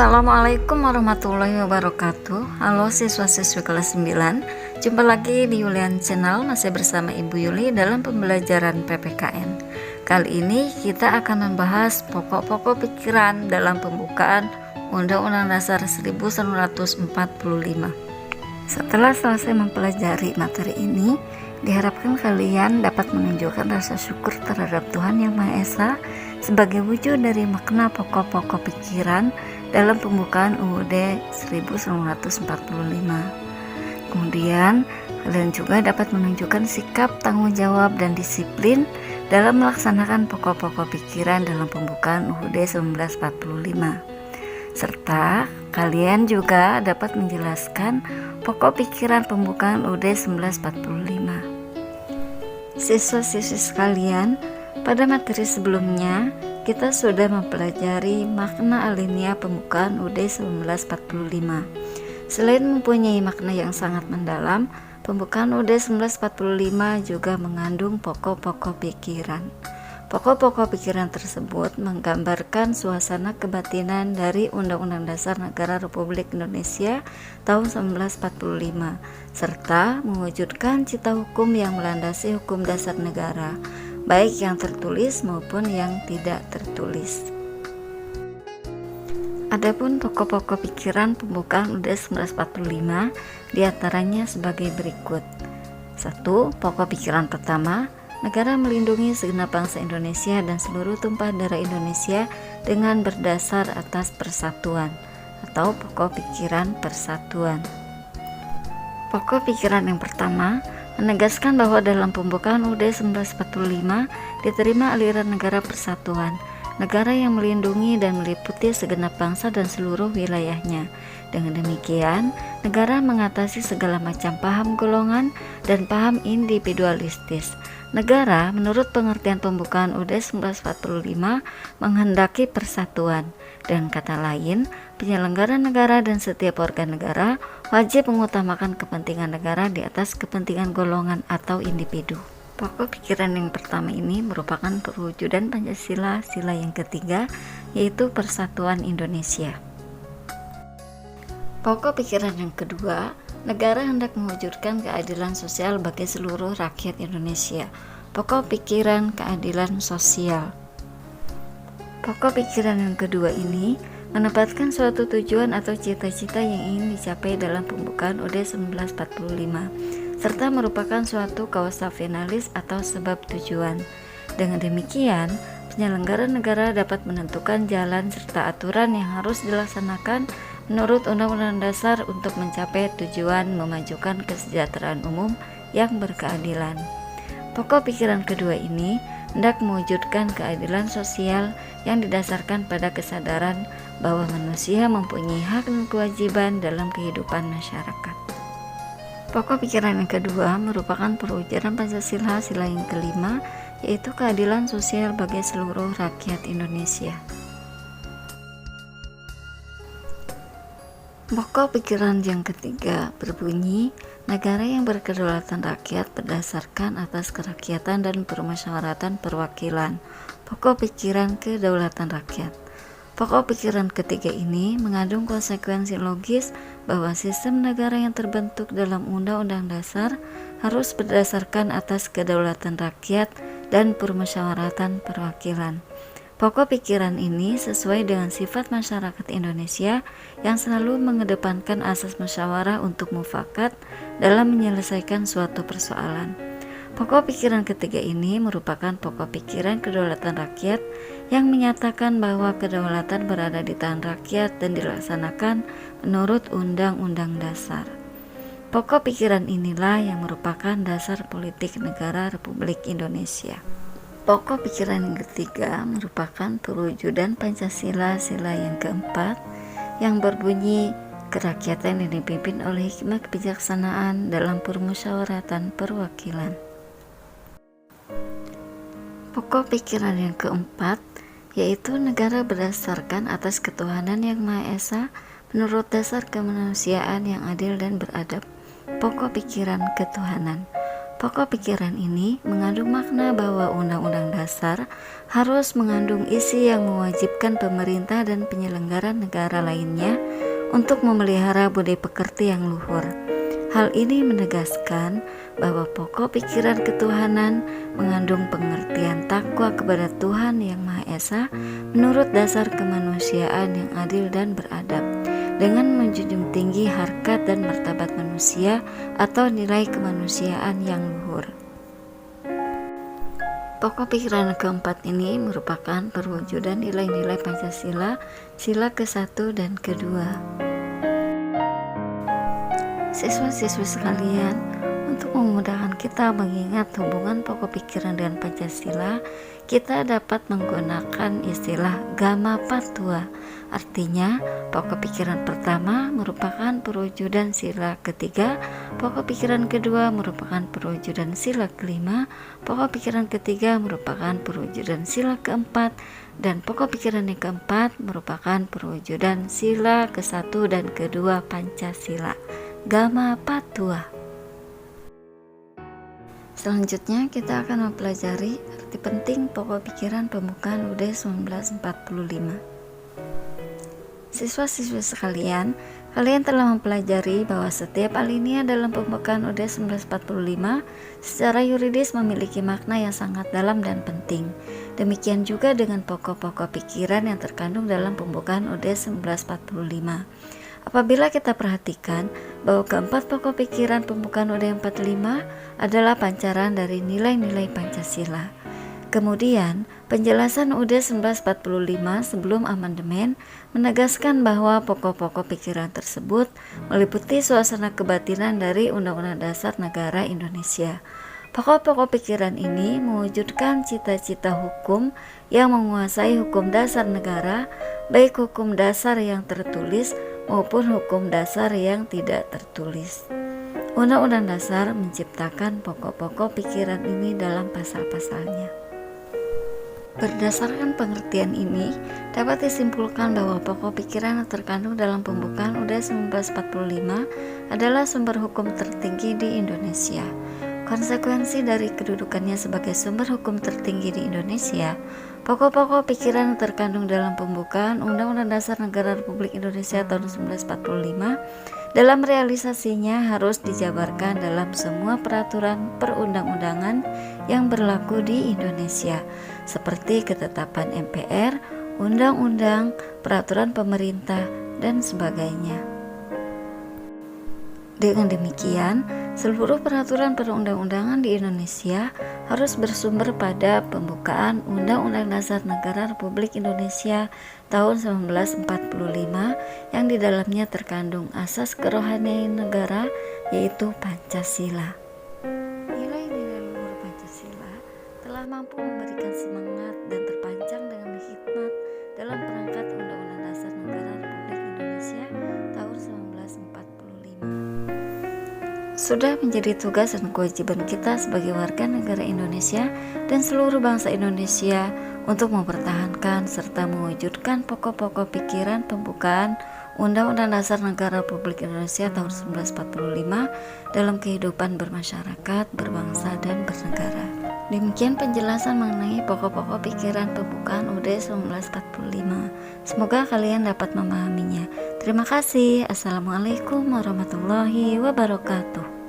Assalamualaikum warahmatullahi wabarakatuh. Halo siswa-siswi kelas 9, jumpa lagi di Yulian Channel, masih bersama Ibu Yuli dalam pembelajaran PPKN. Kali ini kita akan membahas pokok-pokok pikiran dalam pembukaan Undang-Undang Dasar 1945. Setelah selesai mempelajari materi ini, diharapkan kalian dapat menunjukkan rasa syukur terhadap Tuhan Yang Maha Esa sebagai wujud dari makna pokok-pokok pikiran dalam pembukaan UUD 1945. Kemudian, kalian juga dapat menunjukkan sikap tanggung jawab dan disiplin dalam melaksanakan pokok-pokok pikiran dalam pembukaan UUD 1945. Serta, kalian juga dapat menjelaskan pokok pikiran pembukaan UUD 1945. Siswa-siswi sekalian, pada materi sebelumnya, kita sudah mempelajari makna alinea pembukaan UUD 1945. Selain mempunyai makna yang sangat mendalam, pembukaan UUD 1945 juga mengandung pokok-pokok pikiran. Pokok-pokok pikiran tersebut menggambarkan suasana kebatinan dari Undang-Undang Dasar Negara Republik Indonesia tahun 1945, serta mewujudkan cita hukum yang melandasi hukum dasar negara, baik yang tertulis maupun yang tidak tertulis. Adapun pokok-pokok pikiran pembukaan UUD 1945 diantaranya sebagai berikut. 1. Pokok pikiran pertama, negara melindungi segenap bangsa Indonesia dan seluruh tumpah darah Indonesia dengan berdasar atas persatuan, atau pokok pikiran persatuan. Pokok pikiran yang pertama menegaskan bahwa dalam pembukaan UUD 1945 diterima aliran negara persatuan, negara yang melindungi dan meliputi segenap bangsa dan seluruh wilayahnya. Dengan demikian, negara mengatasi segala macam paham golongan dan paham individualistis. Negara, menurut pengertian pembukaan UUD 1945, menghendaki persatuan. Dengan kata lain, penyelenggara negara dan setiap organ negara wajib mengutamakan kepentingan negara di atas kepentingan golongan atau individu. Pokok pikiran yang pertama ini merupakan perwujudan Pancasila sila yang ketiga, yaitu persatuan Indonesia. Pokok pikiran yang kedua, negara hendak mewujudkan keadilan sosial bagi seluruh rakyat Indonesia. Pokok pikiran keadilan sosial. Pokok pikiran yang kedua ini menempatkan suatu tujuan atau cita-cita yang ingin dicapai dalam pembukaan UUD 1945, serta merupakan suatu kausa finalis atau sebab tujuan. Dengan demikian, penyelenggara negara dapat menentukan jalan serta aturan yang harus dilaksanakan menurut Undang-Undang Dasar untuk mencapai tujuan memajukan kesejahteraan umum yang berkeadilan. Pokok pikiran kedua ini hendak mewujudkan keadilan sosial yang didasarkan pada kesadaran bahwa manusia mempunyai hak dan kewajiban dalam kehidupan masyarakat. Pokok pikiran yang kedua merupakan perwujudan Pancasila sila yang kelima, yaitu keadilan sosial bagi seluruh rakyat Indonesia. Pokok pikiran yang ketiga berbunyi, negara yang berkedaulatan rakyat berdasarkan atas kerakyatan dan permusyawaratan perwakilan. Pokok pikiran kedaulatan rakyat. Pokok pikiran ketiga ini mengandung konsekuensi logis bahwa sistem negara yang terbentuk dalam Undang-Undang Dasar harus berdasarkan atas kedaulatan rakyat dan permusyawaratan perwakilan. Pokok pikiran ini sesuai dengan sifat masyarakat Indonesia yang selalu mengedepankan asas musyawarah untuk mufakat dalam menyelesaikan suatu persoalan. Pokok pikiran ketiga ini merupakan pokok pikiran kedaulatan rakyat yang menyatakan bahwa kedaulatan berada di tangan rakyat dan dilaksanakan menurut Undang-Undang Dasar. Pokok pikiran inilah yang merupakan dasar politik negara Republik Indonesia. Pokok pikiran yang ketiga merupakan perwujudan Pancasila sila yang keempat yang berbunyi kerakyatan yang dipimpin oleh hikmah kebijaksanaan dalam permusyawaratan perwakilan. Pokok pikiran yang keempat yaitu negara berdasarkan atas ketuhanan yang Maha Esa menurut dasar kemanusiaan yang adil dan beradab. Pokok pikiran ketuhanan. Pokok pikiran ini mengandung makna bahwa Undang-Undang Dasar dasar harus mengandung isi yang mewajibkan pemerintah dan penyelenggara negara lainnya untuk memelihara budi pekerti yang luhur. Hal ini menegaskan bahwa pokok pikiran ketuhanan mengandung pengertian takwa kepada Tuhan Yang Maha Esa menurut dasar kemanusiaan yang adil dan beradab, dengan menjunjung tinggi harkat dan martabat manusia atau nilai kemanusiaan yang luhur. Pokok pikiran keempat ini merupakan perwujudan nilai-nilai Pancasila, sila ke-1 dan ke-2. Siswa-siswi sekalian, untuk memudahkan kita mengingat hubungan pokok pikiran dengan Pancasila, kita dapat menggunakan istilah Gama Patwa. Artinya, pokok pikiran pertama merupakan perwujudan sila ketiga, pokok pikiran kedua merupakan perwujudan sila kelima, pokok pikiran ketiga merupakan perwujudan sila keempat, dan pokok pikiran yang keempat merupakan perwujudan sila ke-1 dan ke-2 Pancasila. Gama Patwa. Selanjutnya kita akan mempelajari arti penting pokok pikiran pembukaan UUD 1945. Siswa-siswi sekalian, kalian telah mempelajari bahwa setiap alinea dalam pembukaan UUD 1945 secara yuridis memiliki makna yang sangat dalam dan penting. Demikian juga dengan pokok-pokok pikiran yang terkandung dalam pembukaan UUD 1945. Apabila kita perhatikan bahwa keempat pokok pikiran pembukaan UUD 45 adalah pancaran dari nilai-nilai Pancasila. Kemudian, penjelasan UUD 1945 sebelum amandemen menegaskan bahwa pokok-pokok pikiran tersebut meliputi suasana kebatinan dari Undang-Undang Dasar Negara Indonesia. Pokok-pokok pikiran ini mewujudkan cita-cita hukum yang menguasai hukum dasar negara, baik hukum dasar yang tertulis maupun hukum dasar yang tidak tertulis. Undang-Undang Dasar menciptakan pokok-pokok pikiran ini dalam pasal-pasalnya. Berdasarkan pengertian ini, dapat disimpulkan bahwa pokok pikiran yang terkandung dalam pembukaan UUD 1945 adalah sumber hukum tertinggi di Indonesia. Konsekuensi dari kedudukannya sebagai sumber hukum tertinggi di Indonesia, pokok-pokok pikiran yang terkandung dalam pembukaan Undang-Undang Dasar Negara Republik Indonesia tahun 1945 dalam realisasinya harus dijabarkan dalam semua peraturan perundang-undangan yang berlaku di Indonesia, seperti ketetapan MPR, undang-undang, peraturan pemerintah, dan sebagainya. Dengan demikian, seluruh peraturan perundang-undangan di Indonesia harus bersumber pada pembukaan Undang-Undang Dasar Negara Republik Indonesia tahun 1945 yang di dalamnya terkandung asas kerohanian negara, yaitu Pancasila. Nilai-nilai luhur Pancasila telah mampu memberikan semangat dan terpanjang dengan hikmat dalam perangkat Undang-Undang Dasar Negara Republik Indonesia tahun 1945. Sudah menjadi tugas dan kewajiban kita sebagai warga negara Indonesia dan seluruh bangsa Indonesia untuk mempertahankan serta mewujudkan pokok-pokok pikiran pembukaan Undang-Undang Dasar Negara Republik Indonesia tahun 1945 dalam kehidupan bermasyarakat, berbangsa, dan bernegara. Demikian penjelasan mengenai pokok-pokok pikiran pembukaan UUD 1945. Semoga kalian dapat memahaminya. Terima kasih. Assalamualaikum warahmatullahi wabarakatuh.